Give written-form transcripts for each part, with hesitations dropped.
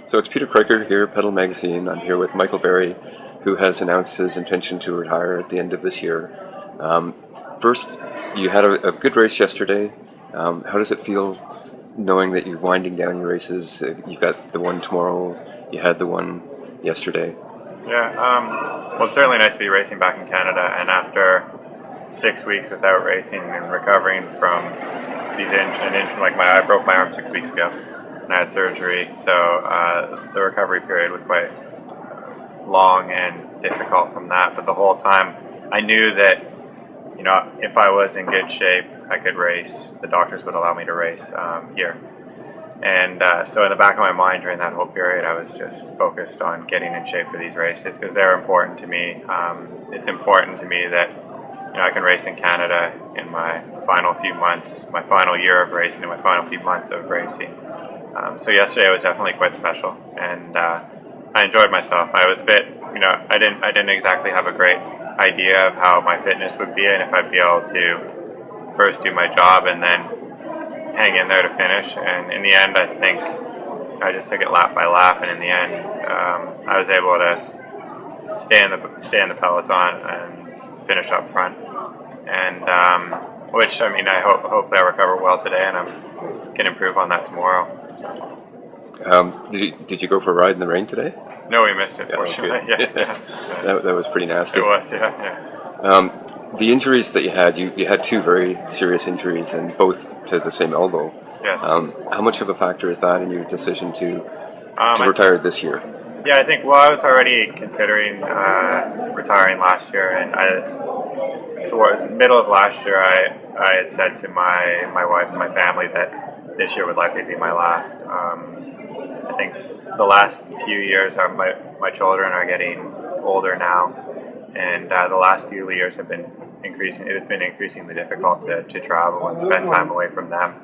So it's Peter Kraiker here, Pedal Magazine. I'm here with Michael Berry, who has announced his intention to retire at the end of this year. First, you had a good race yesterday. How does it feel knowing that you're winding down your races? You've got the one tomorrow, you had the one yesterday. Yeah, well, it's certainly nice to be racing back in Canada, and after 6 weeks without racing and recovering from these I broke my arm 6 weeks ago, and I had surgery, so the recovery period was quite long and difficult from that. But the whole time, I knew that if I was in good shape, I could race. The doctors would allow me to race here. And so in the back of my mind during that whole period, I was just focused on getting in shape for these races because they're important to me. It's important to me that I can race in Canada in my final few months, my final year of racing, and my final few months of racing. So yesterday was definitely quite special, and I enjoyed myself. I was a bit, I didn't exactly have a great idea of how my fitness would be and if I'd be able to first do my job and then hang in there to finish. And in the end, I think I just took it lap by lap, and in the end, I was able to stay in the peloton and finish up front. And which hopefully I recover well today, and I can improve on that tomorrow. Did you go for a ride in the rain today? No, we missed it. Fortunately, yeah. That was pretty nasty. It was, yeah. The injuries that you had two very serious injuries, and both to the same elbow. Yes. How much of a factor is that in your decision to retire this year? Yeah, I think, I was already considering retiring last year, and toward the middle of last year, I had said to my wife and my family that this year would likely be my last. I think the last few years, my children are getting older now, and the last few years have been increasing. It has been increasingly difficult to travel and spend time away from them.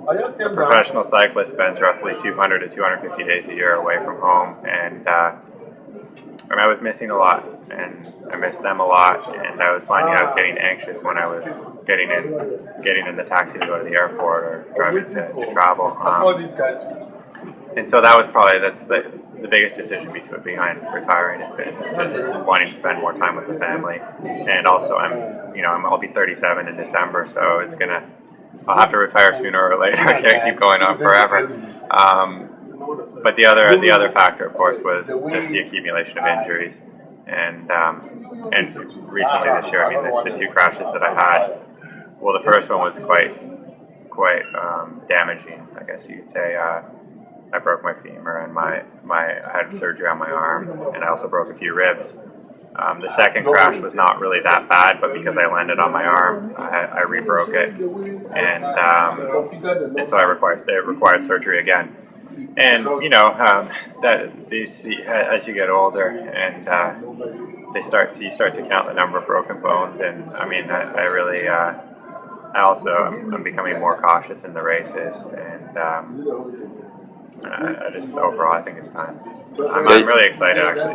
A professional cyclist spends roughly 200 to 250 days a year away from home, and I was missing a lot, and I missed them a lot, and I was finding I was getting anxious when I was getting in the taxi to go to the airport or driving to travel. And so that was that's the biggest decision behind retiring has been just wanting to spend more time with the family, and also I'll be 37 in December, so I'll have to retire sooner or later. I can't keep going on forever. But the other factor, of course, was just the accumulation of injuries, and recently this year, the two crashes that I had. Well, the first one was quite damaging, I guess you could say. I broke my femur, and I had surgery on my arm, and I also broke a few ribs. The second crash was not really that bad, but because I landed on my arm, I re-broke it, and so it required surgery again. And as you get older, and you start to count the number of broken bones, and I'm becoming more cautious in the races, and overall, I think it's time. I'm really excited actually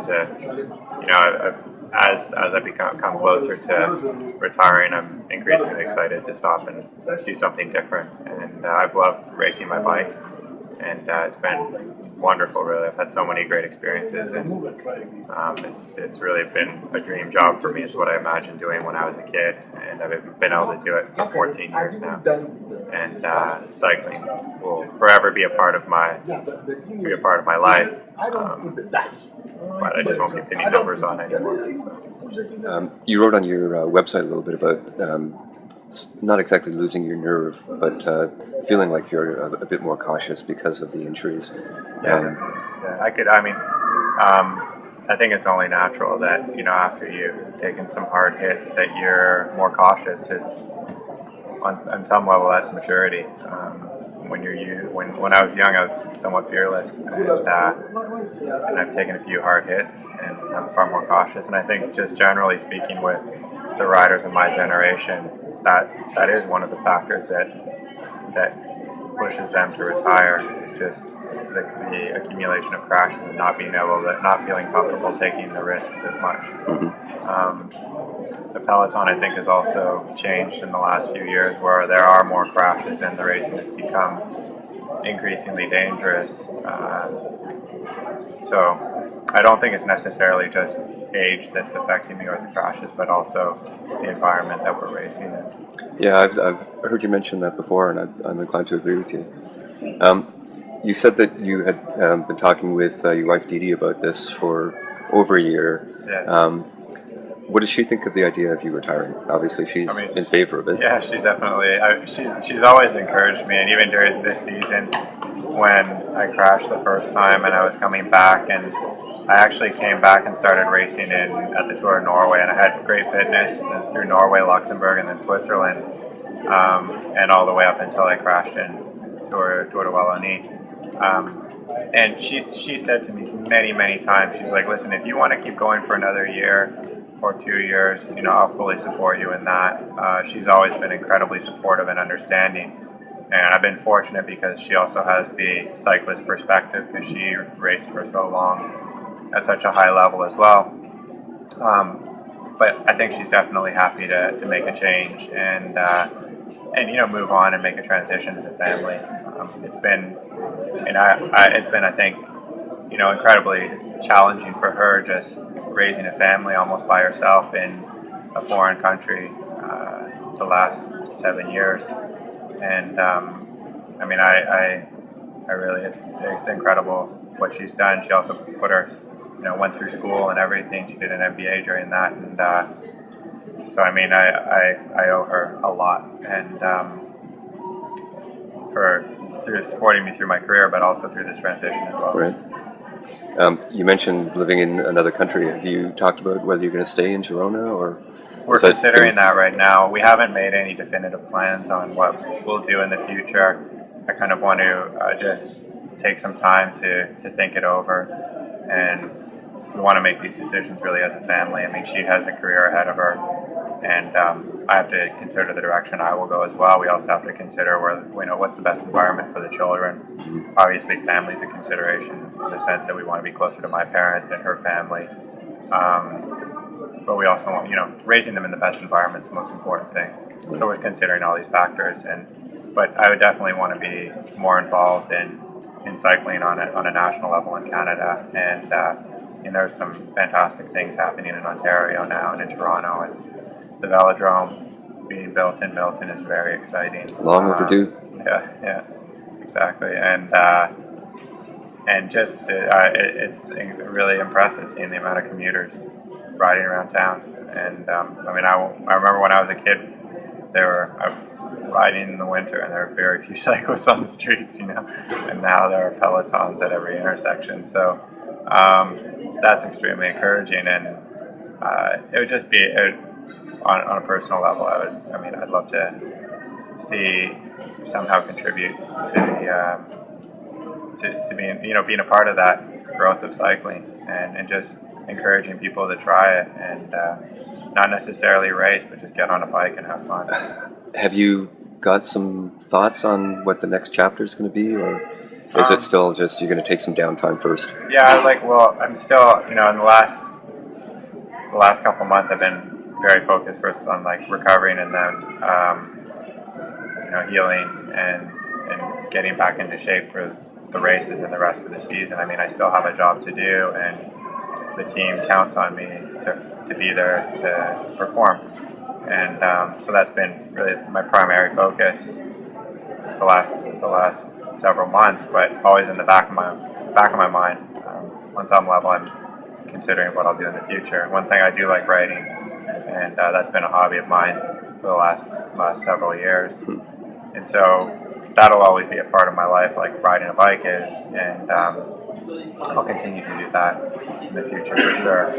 as I come closer to retiring, I'm increasingly excited to stop and do something different. And I've loved racing my bike, and it's been wonderful, really. I've had so many great experiences, and it's really been a dream job for me. It's what I imagined doing when I was a kid, and I've been able to do it for 14 years now. And cycling will forever be a part of my life. But I just won't keep any numbers on anymore. You wrote on your website a little bit about not exactly losing your nerve, but feeling like you're a bit more cautious because of the injuries. I think it's only natural that after you've taken some hard hits that you're more cautious. It's on some level that's maturity. When I was young, I was somewhat fearless, and I've taken a few hard hits, and I'm far more cautious. And I think, just generally speaking, with the riders of my generation, that is one of the factors that pushes them to retire. Is just the accumulation of crashes and not feeling comfortable taking the risks as much. The peloton, I think, has also changed in the last few years, where there are more crashes and the racing has become increasingly dangerous. So I don't think it's necessarily just age that's affecting me or the crashes, but also the environment that we're racing in. Yeah, I've heard you mention that before, and I'm inclined to agree with you. You said that you had been talking with your wife Dee Dee about this for over a year. Yeah. What does she think of the idea of you retiring? Obviously, she's in favor of it. Yeah, she's definitely. She's always encouraged me, and even during this season, when I crashed the first time and I was coming back, and I actually came back and started racing at the Tour of Norway, and I had great fitness through Norway, Luxembourg, and then Switzerland, and all the way up until I crashed in Tour de Wallonie. And she said to me many times, she's like, listen, if you want to keep going for another year or 2 years, I'll fully support you in that. She's always been incredibly supportive and understanding. And I've been fortunate because she also has the cyclist perspective because she raced for so long at such a high level as well. But I think she's definitely happy to make a change and move on and make a transition as a family. It's been, I think, incredibly challenging for her just raising a family almost by herself in a foreign country the last 7 years. And I really, it's incredible what she's done. She also went through school and everything. She did an MBA during that, and so I owe her a lot, and through supporting me through my career, but also through this transition as well. Right. You mentioned living in another country. Have you talked about whether you're going to stay in Girona or? We're considering that right now. We haven't made any definitive plans on what we'll do in the future. I kind of want to just take some time to think it over, and we want to make these decisions really as a family. I mean, she has a career ahead of her, and I have to consider the direction I will go as well. We also have to consider what's the best environment for the children. Obviously, family's a consideration in the sense that we want to be closer to my parents and her family. But we also want, raising them in the best environment is the most important thing. So we're considering all these factors, but I would definitely want to be more involved in cycling on a national level in Canada, and there's some fantastic things happening in Ontario now and in Toronto, and the velodrome being built in Milton is very exciting. Long overdue. Yeah, exactly, and just it's really impressive seeing the amount of commuters riding around town. And I remember when I was a kid, they were riding in the winter, and there were very few cyclists on the streets, and now there are pelotons at every intersection. So that's extremely encouraging, and it would just be on a personal level. I'd love to see somehow contribute to being a part of that growth of cycling, and just encouraging people to try it, and not necessarily race, but just get on a bike and have fun. Have you got some thoughts on what the next chapter is going to be, or is it still just you're going to take some downtime first? Yeah, I'm still, in the last couple of months, I've been very focused first on recovering, and then healing and getting back into shape for the races and the rest of the season. I still have a job to do, and the team counts on me to be there to perform, and so that's been really my primary focus the last several months. But always in the back of my mind, on some level, I'm considering what I'll do in the future. One thing I do like writing, and that's been a hobby of mine for the last several years, and so that'll always be a part of my life, like riding a bike is, and I'll continue to do that in the future for sure.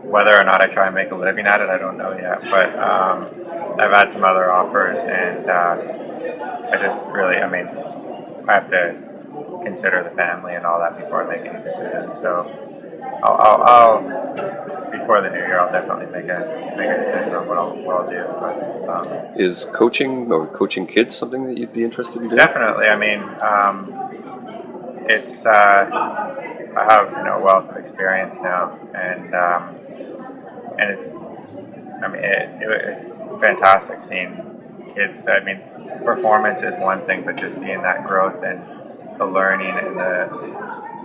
Whether or not I try and make a living at it, I don't know yet, but I've had some other offers, and I just really, I have to consider the family and all that before I make any decisions. So I'll before the new year, I'll definitely make a decision on what I'll do. But, is coaching or coaching kids something that you'd be interested in doing? Definitely. It's I have a wealth of experience now, and it's it's fantastic seeing kids. performance is one thing, but just seeing that growth and the learning and the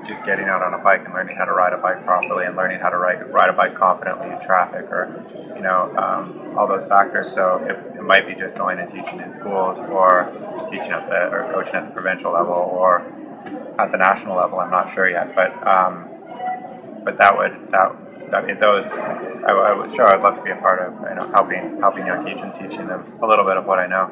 just getting out on a bike and learning how to ride a bike properly and learning how to ride a bike confidently in traffic, or all those factors. So it might be just going and teaching in schools, or teaching or coaching at the provincial level, or at the national level. I'm not sure yet, but I was sure I'd love to be a part of helping young kids and teaching them a little bit of what I know.